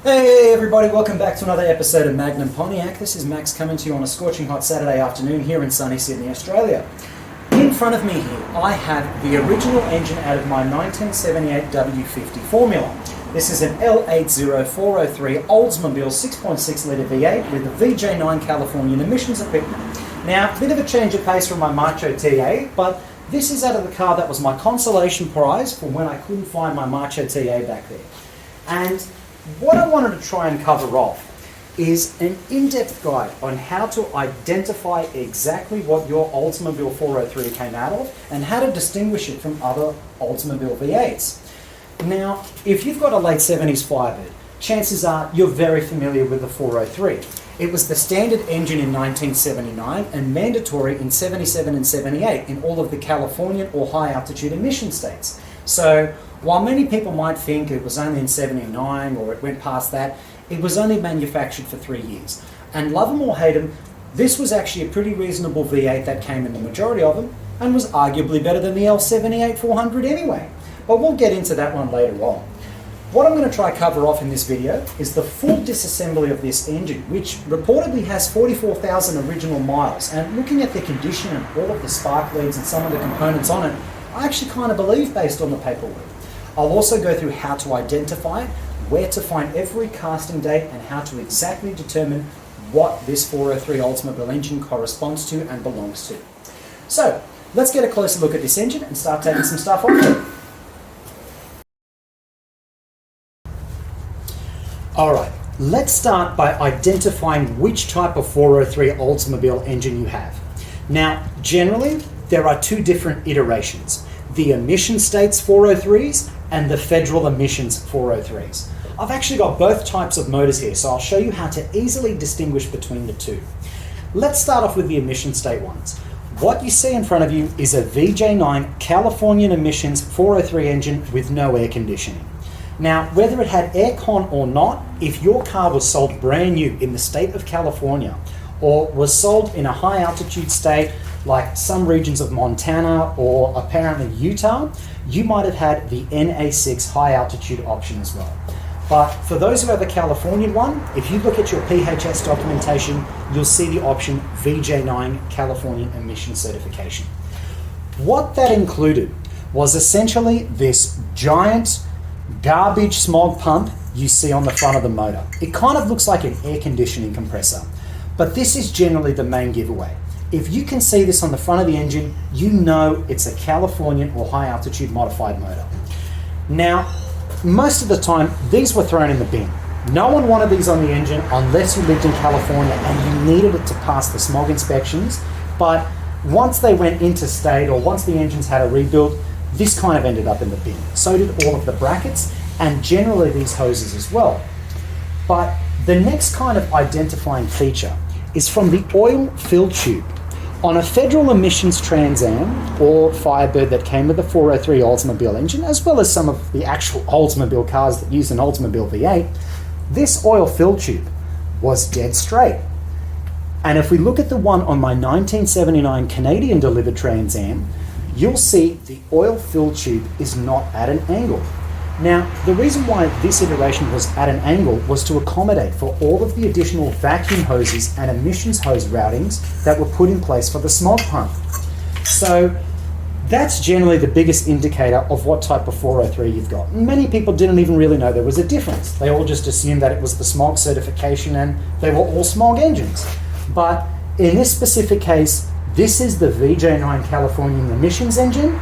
Hey everybody, welcome back to another episode of Magnum Pontiac. This is Max coming to you on a scorching hot Saturday afternoon here in sunny Sydney, Australia. In front of me here, I have the original engine out of my 1978 W50 Formula. This is an L80 403 Oldsmobile 6.6 Litre V8 with the VJ9 Californian emissions equipment. Now, a bit of a change of pace from my Macho TA, but this is out of the car that was my consolation prize for when I couldn't find my Macho TA back there. And what I wanted to try and cover off is an in-depth guide on how to identify exactly what your Oldsmobile 403 came out of and how to distinguish it from other Oldsmobile V8s. Now, if you've got a late 70s Firebird, chances are you're very familiar with the 403. It was the standard engine in 1979 and mandatory in 77 and 78 in all of the Californian or high altitude emission states. So while many people might think it was only in 79 or it went past that, it was only manufactured for 3 years. And love them or hate them, this was actually a pretty reasonable V8 that came in the majority of them and was arguably better than the L78-400 anyway. But we'll get into that one later on. What I'm going to try cover off in this video is the full disassembly of this engine, which reportedly has 44,000 original miles. And looking at the condition and all of the spark leads and some of the components on it, I actually kind of believe based on the paperwork. I'll also go through how to identify it, where to find every casting date, and how to exactly determine what this 403 Oldsmobile engine corresponds to and belongs to. So, let's get a closer look at this engine and start taking some stuff off it. Alright, let's start by identifying which type of 403 Oldsmobile engine you have. Now, generally, there are two different iterations. The emission states 403s and the federal emissions 403s. I've actually got both types of motors here, so I'll show you how to easily distinguish between the two. Let's start off with the emission state ones. What you see in front of you is a VJ9 Californian emissions 403 engine with no air conditioning. Now, whether it had aircon or not, if your car was sold brand new in the state of California or was sold in a high altitude state like some regions of Montana or apparently Utah, you might have had the NA6 high altitude option as well. But for those who have a Californian one, if you look at your PHS documentation, you'll see the option VJ9 Californian emission certification. What that included was essentially this giant garbage smog pump you see on the front of the motor. It kind of looks like an air conditioning compressor, but this is generally the main giveaway. If you can see this on the front of the engine, you know it's a Californian or high altitude modified motor. Now, most of the time, these were thrown in the bin. No one wanted these on the engine unless you lived in California and you needed it to pass the smog inspections. But once they went interstate or once the engines had a rebuild, this kind of ended up in the bin. So did all of the brackets and generally these hoses as well. But the next kind of identifying feature is from the oil fill tube. On a federal emissions Trans Am or Firebird that came with the 403 Oldsmobile engine, as well as some of the actual Oldsmobile cars that use an Oldsmobile V8, this oil fill tube was dead straight. And if we look at the one on my 1979 Canadian delivered Trans Am, you'll see the oil fill tube is not at an angle. Now, the reason why this iteration was at an angle was to accommodate for all of the additional vacuum hoses and emissions hose routings that were put in place for the smog pump. So that's generally the biggest indicator of what type of 403 you've got. Many people didn't even really know there was a difference. They all just assumed that it was the smog certification and they were all smog engines. But in this specific case, this is the VJ9 Californian emissions engine,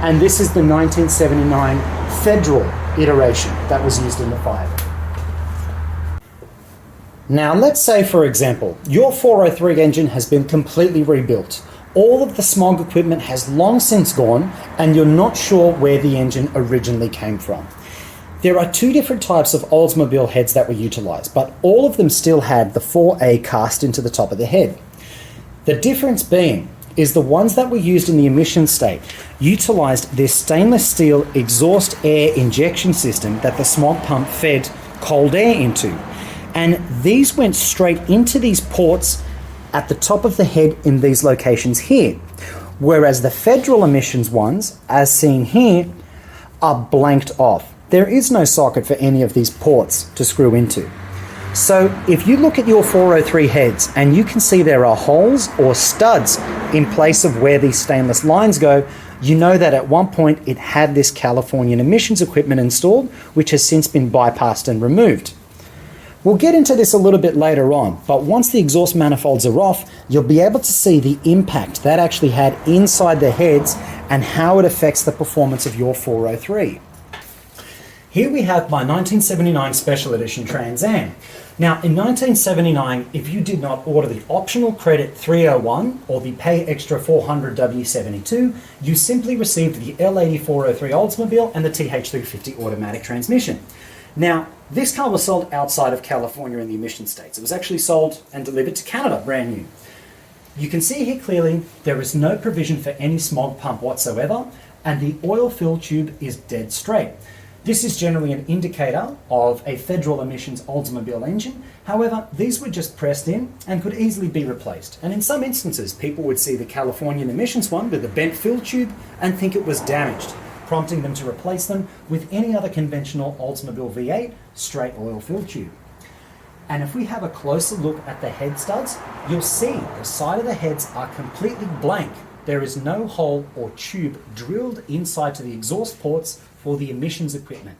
and this is the 1979 federal iteration that was used in the Firebird. Now let's say, for example, your 403 engine has been completely rebuilt. All of the smog equipment has long since gone and you're not sure where the engine originally came from. There are two different types of Oldsmobile heads that were utilised, but all of them still had the 4A cast into the top of the head. The difference being is the ones that were used in the emission state utilised this stainless steel exhaust air injection system that the smog pump fed cold air into. And these went straight into these ports at the top of the head in these locations here. Whereas the federal emissions ones, as seen here, are blanked off. there is no socket for any of these ports to screw into. So if you look at your 403 heads and you can see there are holes or studs in place of where these stainless lines go, you know that at one point it had this Californian emissions equipment installed, which has since been bypassed and removed. We'll get into this a little bit later on, but once the exhaust manifolds are off, you'll be able to see the impact that actually had inside the heads and how it affects the performance of your 403. Here we have my 1979 Special Edition Trans Am. Now, in 1979, if you did not order the optional credit 301 or the pay extra 400 W72, you simply received the L80 403 Oldsmobile and the TH350 automatic transmission. Now, this car was sold outside of California in the emission states. It was actually sold and delivered to Canada, brand new. You can see here clearly there is no provision for any smog pump whatsoever, and the oil fill tube is dead straight. This is generally an indicator of a federal emissions Oldsmobile engine. However, these were just pressed in and could easily be replaced. And in some instances, people would see the Californian emissions one with a bent fill tube and think it was damaged, prompting them to replace them with any other conventional Oldsmobile V8 straight oil fill tube. And if we have a closer look at the head studs, you'll see the side of the heads are completely blank. There is no hole or tube drilled inside to the exhaust ports for the emissions equipment.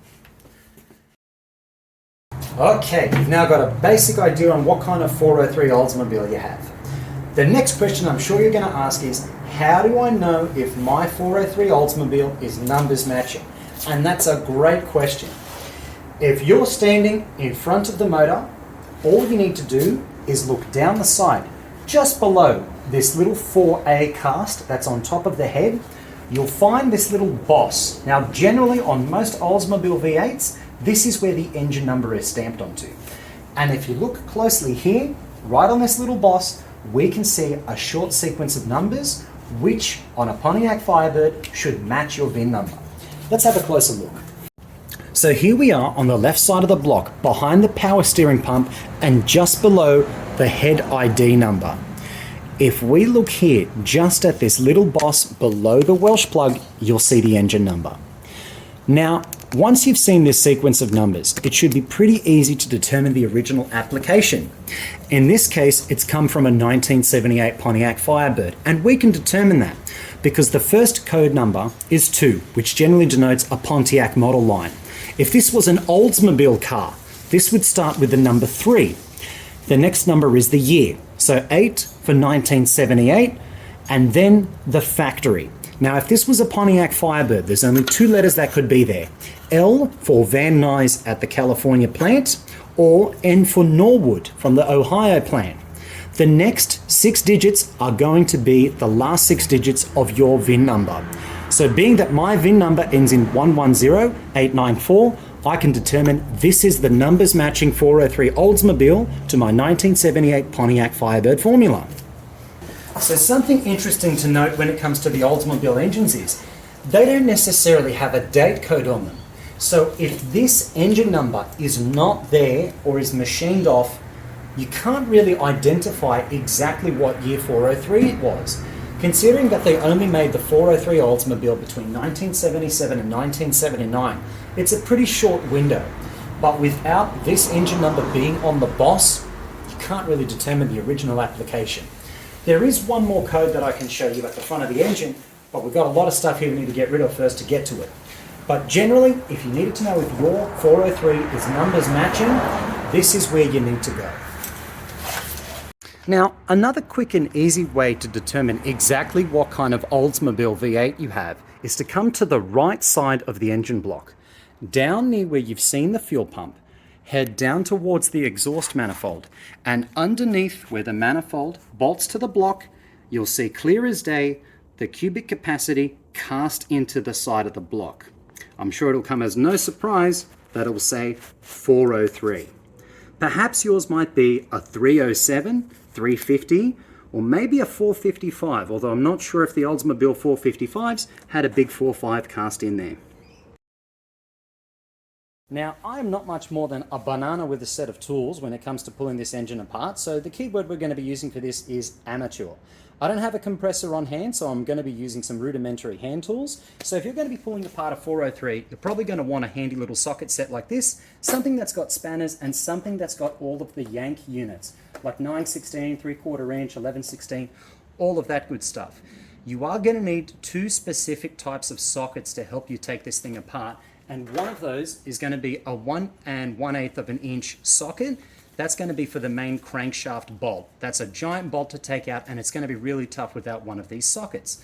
Okay, you've now got a basic idea on what kind of 403 Oldsmobile you have. The next question I'm sure you're going to ask is, how do I know if my 403 Oldsmobile is numbers matching? And that's a great question. If you're standing in front of the motor, all you need to do is look down the side, just below this little 4A cast that's on top of the head. You'll find this little boss. Now, generally on most Oldsmobile V8s, this is where the engine number is stamped onto. And if you look closely here, right on this little boss, we can see a short sequence of numbers, which on a Pontiac Firebird should match your VIN number. Let's have a closer look. So here we are on the left side of the block, behind the power steering pump and just below the head ID number. If we look here, just at this little boss below the Welsh plug, you'll see the engine number. Now, once you've seen this sequence of numbers, it should be pretty easy to determine the original application. In this case, it's come from a 1978 Pontiac Firebird, and we can determine that because the first code number is 2, which generally denotes a Pontiac model line. If this was an Oldsmobile car, this would start with the number 3. The next number is the year, so 8 for 1978, and then the factory. Now, if this was a Pontiac Firebird, there's only 2 letters that could be there. L for Van Nuys at the California plant, or N for Norwood from the Ohio plant. The next 6 digits are going to be the last 6 digits of your VIN number. So being that my VIN number ends in 110894, I can determine this is the numbers matching 403 Oldsmobile to my 1978 Pontiac Firebird Formula. So something interesting to note when it comes to the Oldsmobile engines is they don't necessarily have a date code on them. So if this engine number is not there or is machined off, you can't really identify exactly what year 403 it was. Considering that they only made the 403 Oldsmobile between 1977 and 1979, it's a pretty short window. But without this engine number being on the boss, you can't really determine the original application. There is one more code that I can show you at the front of the engine, but we've got a lot of stuff here we need to get rid of first to get to it. But generally, if you needed to know if your 403 is numbers matching, this is where you need to go. Now, another quick and easy way to determine exactly what kind of Oldsmobile V8 you have is to come to the right side of the engine block. Down near where you've seen the fuel pump, head down towards the exhaust manifold, and underneath where the manifold bolts to the block, you'll see clear as day the cubic capacity cast into the side of the block. I'm sure it'll come as no surprise that it will say 403. Perhaps yours might be a 307, 350, or maybe a 455, although I'm not sure if the Oldsmobile 455s had a big 45 cast in there. Now, I'm not much more than a banana with a set of tools when it comes to pulling this engine apart, so the keyword we're going to be using for this is amateur. I don't have a compressor on hand, so I'm going to be using some rudimentary hand tools. So if you're going to be pulling apart a 403, you're probably going to want a handy little socket set like this, something that's got spanners and something that's got all of the yank units, like 9/16, 3/4 inch, 11/16, all of that good stuff. You are going to need two specific types of sockets to help you take this thing apart. And one of those is going to be a 1 1/8 of an inch socket. That's going to be for the main crankshaft bolt. That's a giant bolt to take out, and it's going to be really tough without one of these sockets.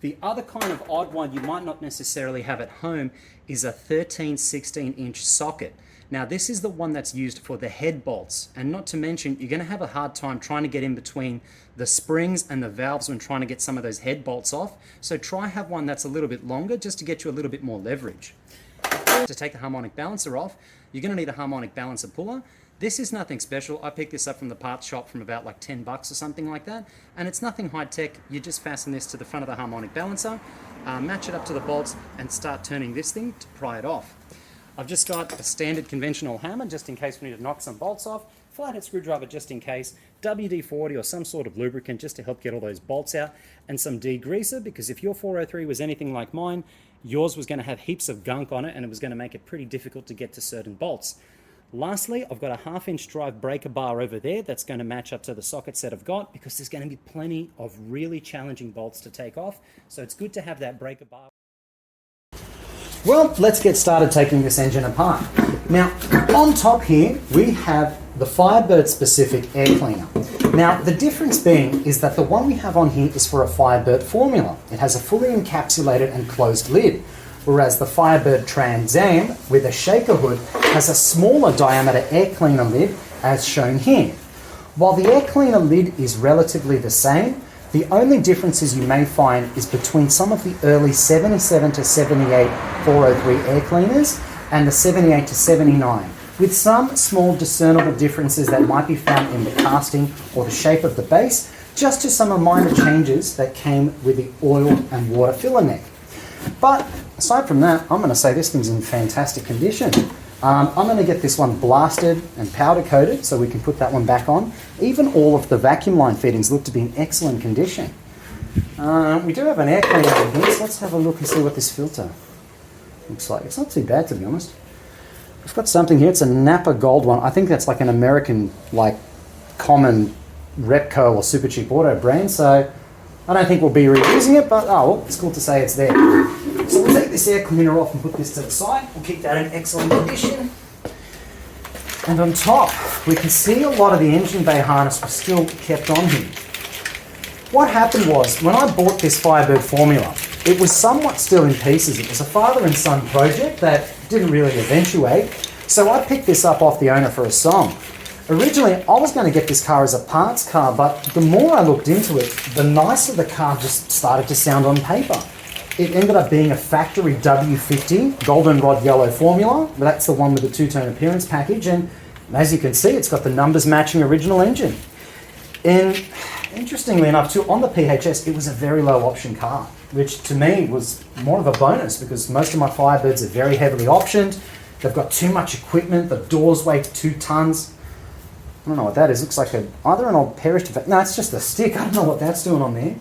The other kind of odd one you might not necessarily have at home is a 13/16 inch socket. Now this is the one that's used for the head bolts, and not to mention you're going to have a hard time trying to get in between the springs and the valves when trying to get some of those head bolts off. So try have one that's a little bit longer just to get you a little bit more leverage. To take the harmonic balancer off, you're going to need a harmonic balancer puller. This is nothing special. I picked this up from the parts shop from about like 10 bucks or something like that, and it's nothing high tech. You just fasten this to the front of the harmonic balancer, match it up to the bolts, and start turning this thing to pry it off. I've just got a standard conventional hammer just in case we need to knock some bolts off, flathead screwdriver just in case, WD-40 or some sort of lubricant just to help get all those bolts out, and some degreaser, because if your 403 was anything like mine, yours was going to have heaps of gunk on it and it was going to make it pretty difficult to get to certain bolts. Lastly, I've got a 1/2 inch drive breaker bar over there that's going to match up to the socket set I've got, because there's going to be plenty of really challenging bolts to take off, so it's good to have that breaker bar. Well, let's get started taking this engine apart. Now, on top here, we have the Firebird specific air cleaner. Now, the difference being is that the one we have on here is for a Firebird Formula. It has a fully encapsulated and closed lid, whereas the Firebird Trans Am with a shaker hood has a smaller diameter air cleaner lid as shown here. While the air cleaner lid is relatively the same, the only differences you may find is between some of the early 77 to 78 403 air cleaners and the 78 to 79, with some small discernible differences that might be found in the casting or the shape of the base, just to some minor changes that came with the oil and water filler neck. But aside from that, I'm going to say this thing's in fantastic condition. I'm going to get this one blasted and powder coated so we can put that one back on. Even all of the vacuum line fittings look to be in excellent condition. We do have an air cleaner in here, so let's have a look and see what this filter looks like. It's not too bad, to be honest. We've got something here. It's a Napa Gold one. I think that's like an American, like, common Repco or Super Cheap Auto brand, so I don't think we'll be reusing it, but oh, well, it's cool to say it's there. So we'll take this air cleaner off and put this to the side. We'll keep that in excellent condition. And on top, we can see a lot of the engine bay harness was still kept on here. What happened was, when I bought this Firebird Formula, it was somewhat still in pieces. It was a father and son project that didn't really eventuate, so I picked this up off the owner for a song. Originally, I was going to get this car as a parts car, but the more I looked into it, the nicer the car just started to sound on paper. It ended up being a factory W50 goldenrod yellow Formula. That's the one with the two-tone appearance package, and as you can see, it's got the numbers matching original engine. And interestingly enough, too, on the PHS, it was a very low option car, which to me was more of a bonus because most of my Firebirds are very heavily optioned. They've got too much equipment. The doors weigh 2 tons. I don't know what that is. It looks like either an old Perish. No, it's just a stick. I don't know what that's doing on there.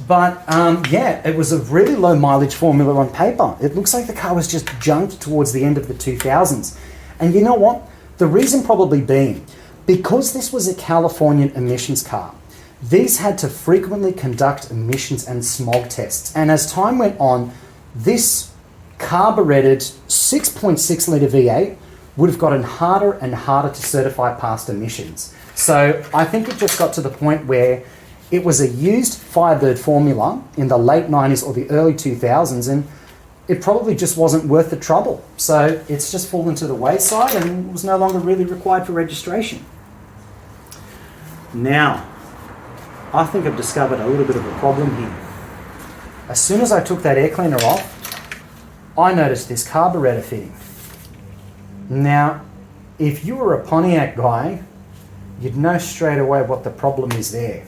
But yeah, it was a really low mileage Formula on paper. It looks like the car was just junked towards the end of the 2000s. And you know what? The reason probably being, because this was a Californian emissions car, these had to frequently conduct emissions and smog tests. And as time went on, this carburetted 6.6 litre V8 would have gotten harder and harder to certify past emissions. So I think it just got to the point where it was a used Firebird Formula in the late 90s or the early 2000s, and it probably just wasn't worth the trouble. So it's just fallen to the wayside and was no longer really required for registration. Now, I think I've discovered a little bit of a problem here. As soon as I took that air cleaner off, I noticed this carburetor fitting. Now, if you were a Pontiac guy, you'd know straight away what the problem is there.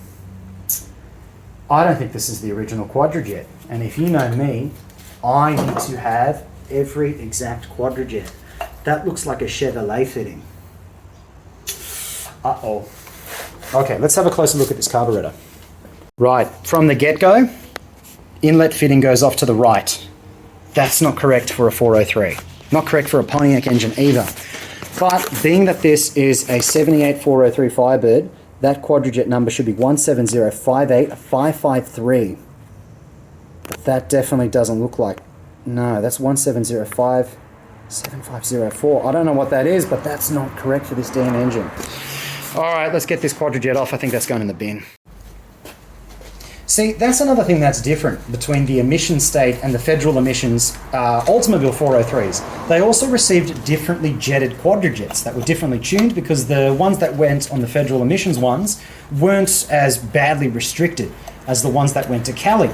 I don't think this is the original Quadrajet, and if you know me, I need to have every exact Quadrajet. That looks like a Chevrolet fitting. Uh-oh. Okay, let's have a closer look at this carburetor. Right, from the get-go, inlet fitting goes off to the right. That's not correct for a 403. Not correct for a Pontiac engine either. But being that this is a 78 403 Firebird, that quadrajet number should be 170585553. But that definitely doesn't look like... No, that's 170575504. I don't know what that is, but that's not correct for this damn engine. All right, let's get this quadrajet off. I think that's going in the bin. See, that's another thing that's different between the emission state and the federal emissions Oldsmobile 403s. They also received differently jetted quadrajets that were differently tuned because the ones that went on the federal emissions ones weren't as badly restricted as the ones that went to Cali.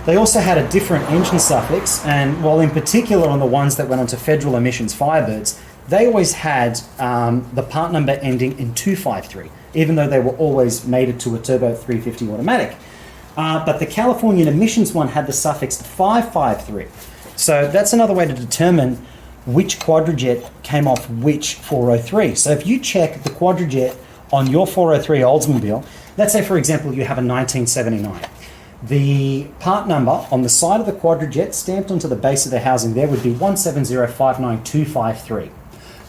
They also had a different engine suffix, and while in particular on the ones that went onto federal emissions Firebirds, they always had the part number ending in 253, even though they were always mated to a turbo 350 automatic. But the Californian emissions one had the suffix 553. So that's another way to determine which quadrajet came off which 403. So if you check the quadrajet on your 403 Oldsmobile, let's say for example you have a 1979. The part number on the side of the quadrajet stamped onto the base of the housing there would be 170592553.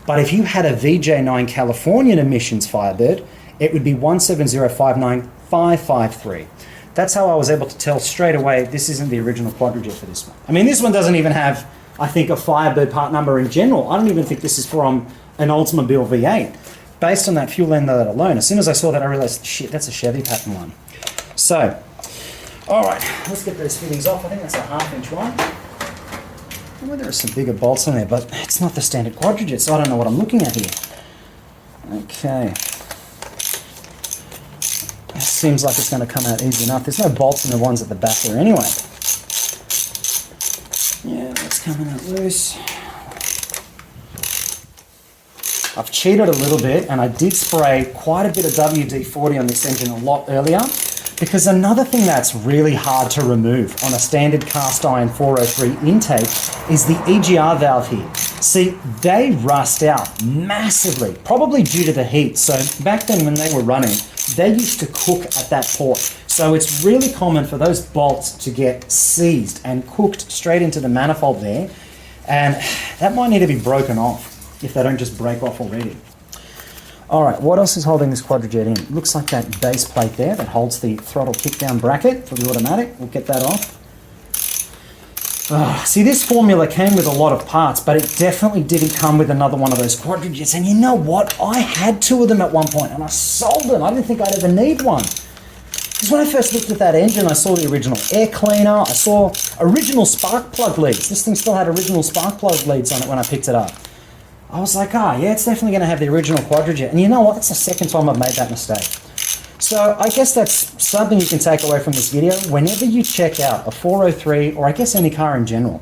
But if you had a VJ9 Californian emissions Firebird, it would be 170595553. That's how I was able to tell straight away this isn't the original quadrajet for this one. I mean, this one doesn't even have, I think, a Firebird part number in general. I don't even think this is from an Oldsmobile V8. Based on that fuel end load alone, as soon as I saw that, I realized, shit, that's a Chevy pattern one. So, all right, let's get those fittings off. I think that's a 1/2 inch one. Well, there are some bigger bolts on there, but it's not the standard quadrajet, so I don't know what I'm looking at here. Okay. Seems like it's going to come out easy enough. There's no bolts in the ones at the back there anyway. Yeah, that's coming out loose. I've cheated a little bit, and I did spray quite a bit of WD-40 on this engine a lot earlier, because another thing that's really hard to remove on a standard cast iron 403 intake is the EGR valve here. See, they rust out massively, probably due to the heat. So back then when they were running, they used to cook at that port. So it's really common for those bolts to get seized and cooked straight into the manifold there. And that might need to be broken off if they don't just break off already. All right, what else is holding this quadrajet in? It looks like that base plate there that holds the throttle kickdown bracket for the automatic. We'll get that off. See, this Formula came with a lot of parts, but it definitely didn't come with another one of those quadrajets. And you know what? I had 2 of them at one point, and I sold them. I didn't think I'd ever need one. Because when I first looked at that engine, I saw the original air cleaner. I saw original spark plug leads. This thing still had original spark plug leads on it when I picked it up. I was like, yeah, it's definitely going to have the original quadrajet. And you know what? It's the second time I've made that mistake. So I guess that's something you can take away from this video. Whenever you check out a 403, or I guess any car in general,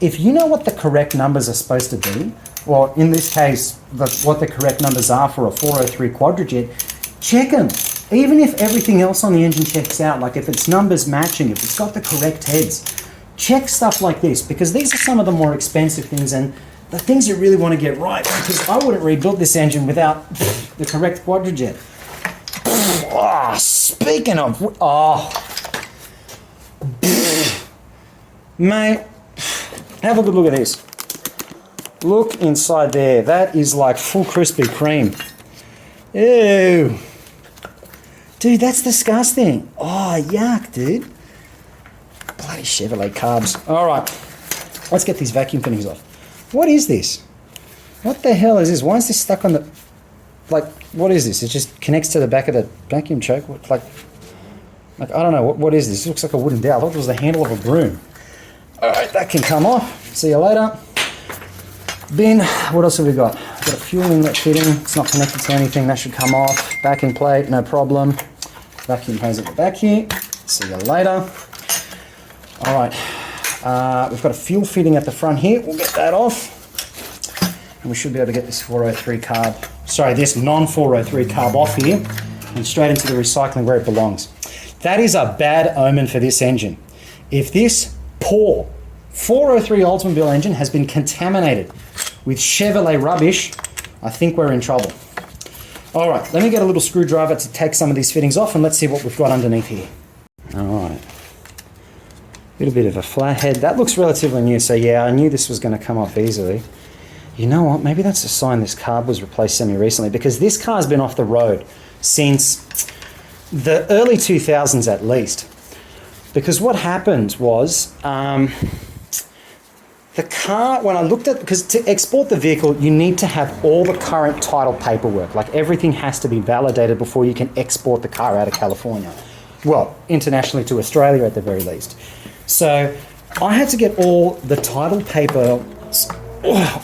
if you know what the correct numbers are supposed to be, well, in this case, what the correct numbers are for a 403 quadrajet, check them. Even if everything else on the engine checks out, like if it's numbers matching, if it's got the correct heads, check stuff like this, because these are some of the more expensive things and the things you really want to get right, because I wouldn't rebuild this engine without the correct quadrajet. Oh, speaking of, mate, have a good look at this. Look inside there. That is like full Krispy Kreme. Ew. Dude, that's disgusting. Oh, yuck, dude. Bloody Chevrolet carbs. All right, let's get these vacuum fittings off. What is this? What the hell is this? Why is this stuck on the... Like, what is this? It just connects to the back of the vacuum choke. Like I don't know. What is this? It looks like a wooden dowel. I thought it was the handle of a broom. All right, that can come off. See you later. Bin. What else have we got? We've got a fuel inlet fitting. It's not connected to anything. That should come off. Backing plate, no problem. Vacuum hose at the back here. See you later. All right. We've got a fuel fitting at the front here. We'll get that off. And we should be able to get this 403 carb, this non-403 carb off here and straight into the recycling where it belongs. That is a bad omen for this engine. If this poor 403 Oldsmobile engine has been contaminated with Chevrolet rubbish, I think we're in trouble. All right, let me get a little screwdriver to take some of these fittings off and let's see what we've got underneath here. All right. Little bit of a flathead. That looks relatively new, so yeah, I knew this was going to come off easily. You know what? Maybe that's a sign this carb was replaced semi-recently, because this car's been off the road since the early 2000s at least. Because what happened was, the car, when I looked at, because to export the vehicle, you need to have all the current title paperwork. Like everything has to be validated before you can export the car out of California. Well, internationally to Australia at the very least. So I had to get all the title paper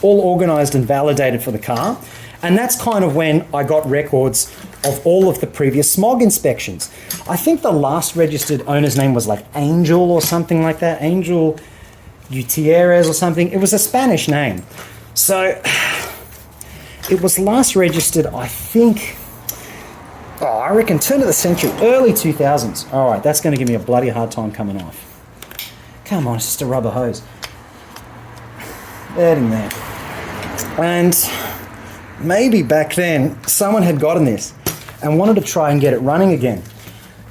all organised and validated for the car. And that's kind of when I got records of all of the previous smog inspections. I think the last registered owner's name was like Angel or something like that. Angel Gutierrez or something. It was a Spanish name. So it was last registered, I think, I reckon turn of the century, early 2000s. All right, that's going to give me a bloody hard time coming off. Come on, it's just a rubber hose. That in there. And maybe back then someone had gotten this and wanted to try and get it running again.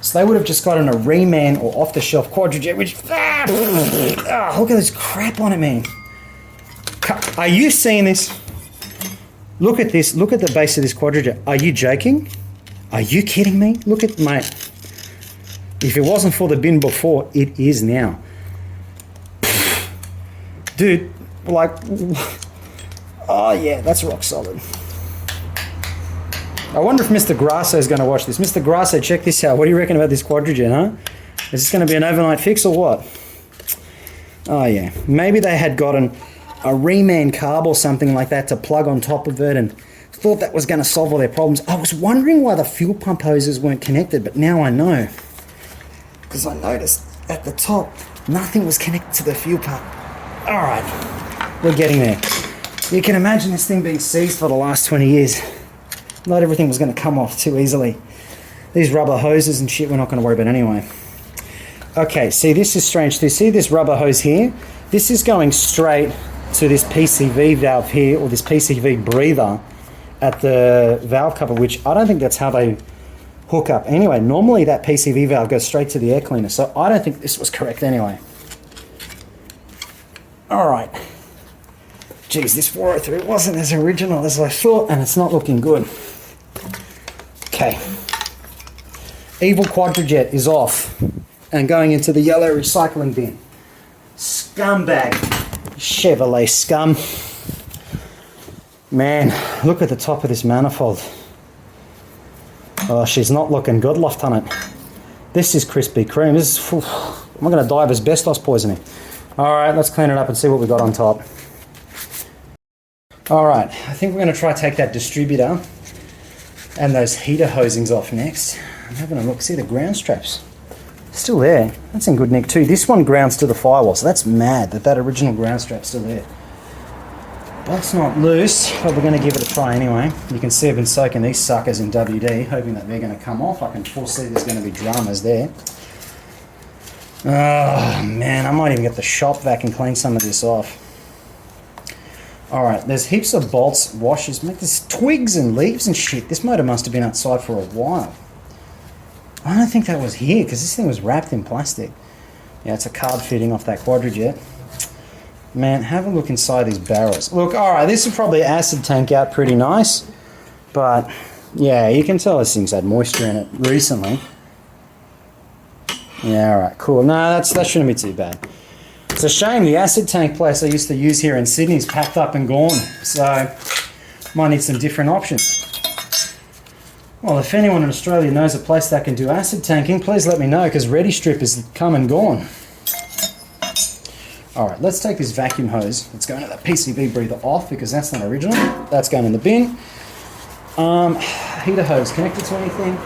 So they would have just gotten a reman or off-the-shelf quadrijet, which, look at this crap on it, man. Are you seeing this? Look at this. Look at the base of this quadrijet. Are you joking? Are you kidding me? Look at, mate. If it wasn't for the bin before, it is now. Dude, like, oh yeah, that's rock solid. I wonder if Mr. Grasso is going to watch this. Mr. Grasso, check this out. What do you reckon about this quadrijet, huh? Is this going to be an overnight fix or what? Oh yeah, maybe they had gotten a reman carb or something like that to plug on top of it and thought that was going to solve all their problems. I was wondering why the fuel pump hoses weren't connected, but now I know. Because I noticed at the top, nothing was connected to the fuel pump. All right, we're getting there. You can imagine this thing being seized for the last 20 years. Not everything was going to come off too easily. These rubber hoses and shit we're not going to worry about anyway. Okay, see, this is strange too. See this rubber hose here? This is going straight to this PCV valve here, or this PCV breather at the valve cover, which I don't think that's how they hook up. Anyway, normally that PCV valve goes straight to the air cleaner, so I don't think this was correct anyway. All right. Geez, this 403 wasn't as original as I thought, and it's not looking good. Okay. Evil Quadrijet is off and going into the yellow recycling bin. Scumbag. Chevrolet scum. Man, look at the top of this manifold. Oh, she's not looking good, Lieutenant. This is Krispy Kreme. This is, I'm going to die of asbestos poisoning. All right, let's clean it up and see what we got on top. All right, I think we're going to try take that distributor and those heater hosings off next. I'm having a look. See the ground straps? Still there. That's in good nick too. This one grounds to the firewall, so that's mad that original ground strap's still there. That's not loose, but we're going to give it a try anyway. You can see I've been soaking these suckers in WD, hoping that they're going to come off. I can foresee there's going to be dramas there. Oh man, I might even get the shop vac and clean some of this off. Alright, there's heaps of bolts, washers, there's twigs and leaves and shit. This motor must have been outside for a while. I don't think that was here, because this thing was wrapped in plastic. Yeah, it's a carb fitting off that Quadrijet. Man, have a look inside these barrels. Look, alright, this will probably acid tank out pretty nice. But, yeah, you can tell this thing's had moisture in it recently. Yeah, alright, cool. No, that shouldn't be too bad. It's a shame the acid tank place I used to use here in Sydney's packed up and gone, so might need some different options. Well, if anyone in Australia knows a place that can do acid tanking, please let me know, because Ready Strip is come and gone. Alright, let's take this vacuum hose that's going to that PCV breather off, because that's not original. That's going in the bin. Heater hose connected to anything?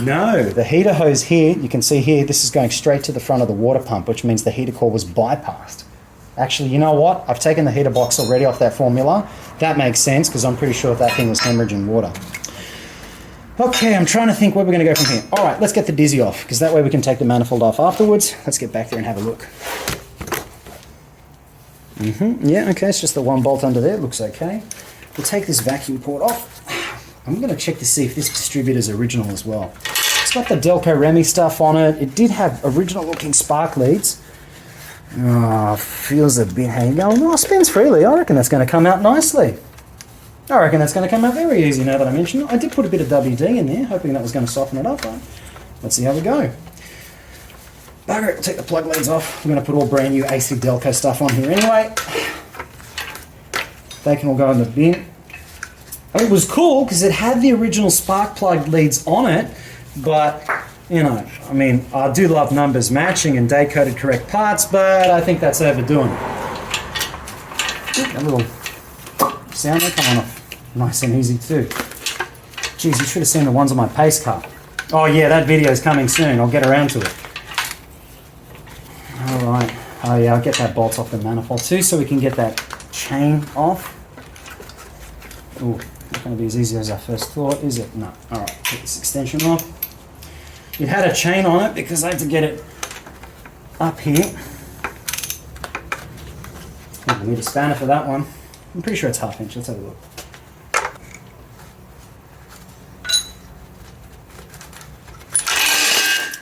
No, the heater hose here, you can see here, this is going straight to the front of the water pump, which means the heater core was bypassed. Actually, you know what? I've taken the heater box already off that Formula. That makes sense, because I'm pretty sure that thing was hemorrhaging water. Okay, I'm trying to think where we're going to go from here. All right, let's get the Dizzy off, because that way we can take the manifold off afterwards. Let's get back there and have a look. Yeah, okay, it's just the one bolt under there, looks okay. We'll take this vacuum port off. I'm going to check to see if this distributor's original as well. It's got the Delco Remy stuff on it. It did have original looking spark leads. Oh, feels a bit hanging going. Oh, spins freely. I reckon that's going to come out nicely. I reckon that's going to come out very easy now that I mention it. I did put a bit of WD in there, hoping that was going to soften it up. But let's see how we go. Bugger it, we'll take the plug leads off. We're going to put all brand new AC Delco stuff on here anyway. They can all go in the bin. It was cool because it had the original spark plug leads on it, but, you know, I mean, I do love numbers matching and date-coded correct parts, but I think that's overdoing it. A little sound there coming off nice and easy too. Geez, you should have seen the ones on my pace car. Oh yeah, that video is coming soon. I'll get around to it. All right. Oh yeah, I'll get that bolt off the manifold too so we can get that chain off. Ooh, not going to be as easy as I first thought, is it? No. All right, get this extension off. It had a chain on it because I had to get it up here. Oh, we need a spanner for that one. I'm pretty sure it's 1/2 inch. Let's have a look.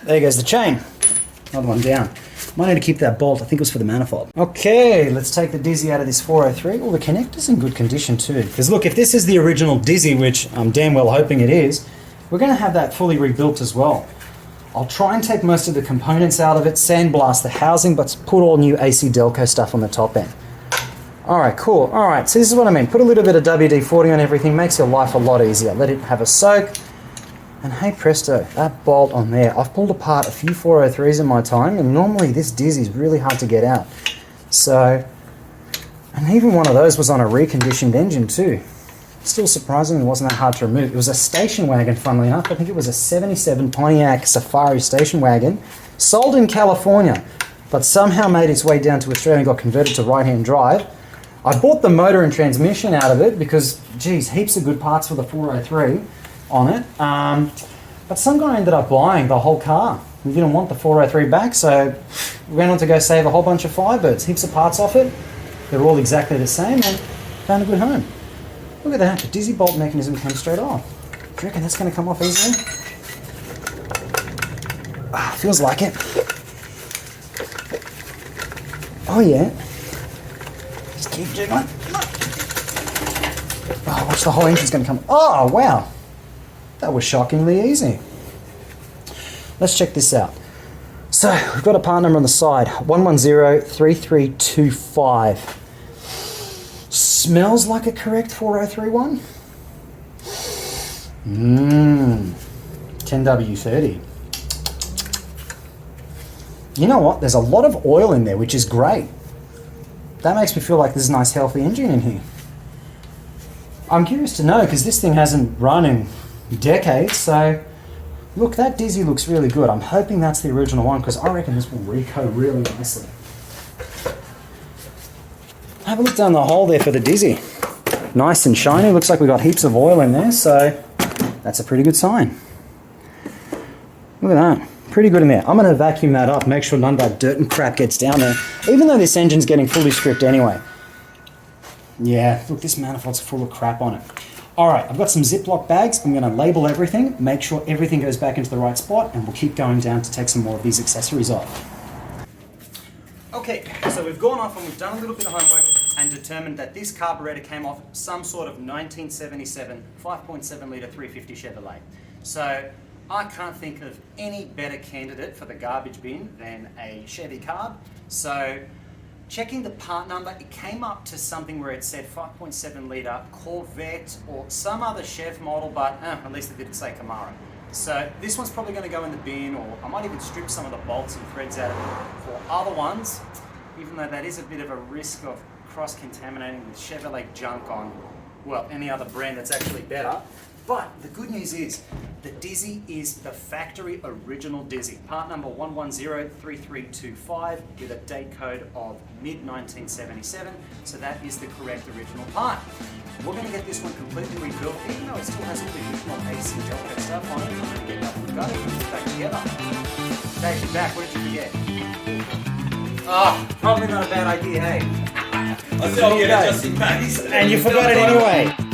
There goes the chain. Another one down. Might need to keep that bolt. I think it was for the manifold. Okay, let's take the Dizzy out of this 403. Oh, the connector's in good condition too. Because look, if this is the original Dizzy, which I'm damn well hoping it is, we're going to have that fully rebuilt as well. I'll try and take most of the components out of it, sandblast the housing, but put all new AC Delco stuff on the top end. Alright, cool. Alright, so this is what I mean. Put a little bit of WD-40 on everything, makes your life a lot easier. Let it have a soak. And hey presto, that bolt on there. I've pulled apart a few 403s in my time, and normally this Dizzy is really hard to get out. So, and even one of those was on a reconditioned engine too. Still surprisingly wasn't that hard to remove. It was a station wagon, funnily enough. I think it was a 77 Pontiac Safari station wagon, sold in California, but somehow made its way down to Australia and got converted to right-hand drive. I bought the motor and transmission out of it because, geez, heaps of good parts for the 403 on it. But some guy ended up buying the whole car. He didn't want the 403 back, so we went on to go save a whole bunch of Firebirds. Heaps of parts off it. They're all exactly the same, and found a good home. Look at that, the Dizzy bolt mechanism comes straight off. Do you reckon that's going to come off easily? Ah, feels like it. Oh yeah. Just keep jiggling. Oh, watch, the whole engine's going to come. Oh, wow. That was shockingly easy. Let's check this out. So, we've got a part number on the side, 1103325. Smells like a correct 4031. 10W30. You know what? There's a lot of oil in there, which is great. That makes me feel like there's a nice healthy engine in here. I'm curious to know because this thing hasn't run in decades, so look, that Dizzy looks really good. I'm hoping that's the original one because I reckon this will reco really nicely. Have a look down the hole there for the Dizzy. Nice and shiny. Looks like we got heaps of oil in there, so that's a pretty good sign. Look at that. Pretty good in there. I'm going to vacuum that up, make sure none of that dirt and crap gets down there, even though this engine's getting fully stripped anyway. Yeah, look, this manifold's full of crap on it. Alright, I've got some Ziploc bags. I'm going to label everything, make sure everything goes back into the right spot, and we'll keep going down to take some more of these accessories off. Okay, so we've gone off and we've done a little bit of homework and determined that this carburetor came off some sort of 1977 5.7 litre 350 Chevrolet. So I can't think of any better candidate for the garbage bin than a Chevy carb. So checking the part number, it came up to something where it said 5.7 litre Corvette or some other Chev model, but at least it didn't say Camaro. So this one's probably going to go in the bin, or I might even strip some of the bolts and threads out of it for other ones, even though that is a bit of a risk of cross-contaminating with Chevrolet junk on, well, any other brand that's actually better. But the good news is, the Dizzy is the factory original Dizzy, part number 1103325 with a date code of mid-1977, so that is the correct original part. We're going to get this one completely rebuilt, even though it still has all the original AC Delco stuff on it. We're going to get that one going and put it back together. Dave, you're back. What did you forget? Oh, probably not a bad idea, hey? I said I'll get it just in case. And you forgot it anyway.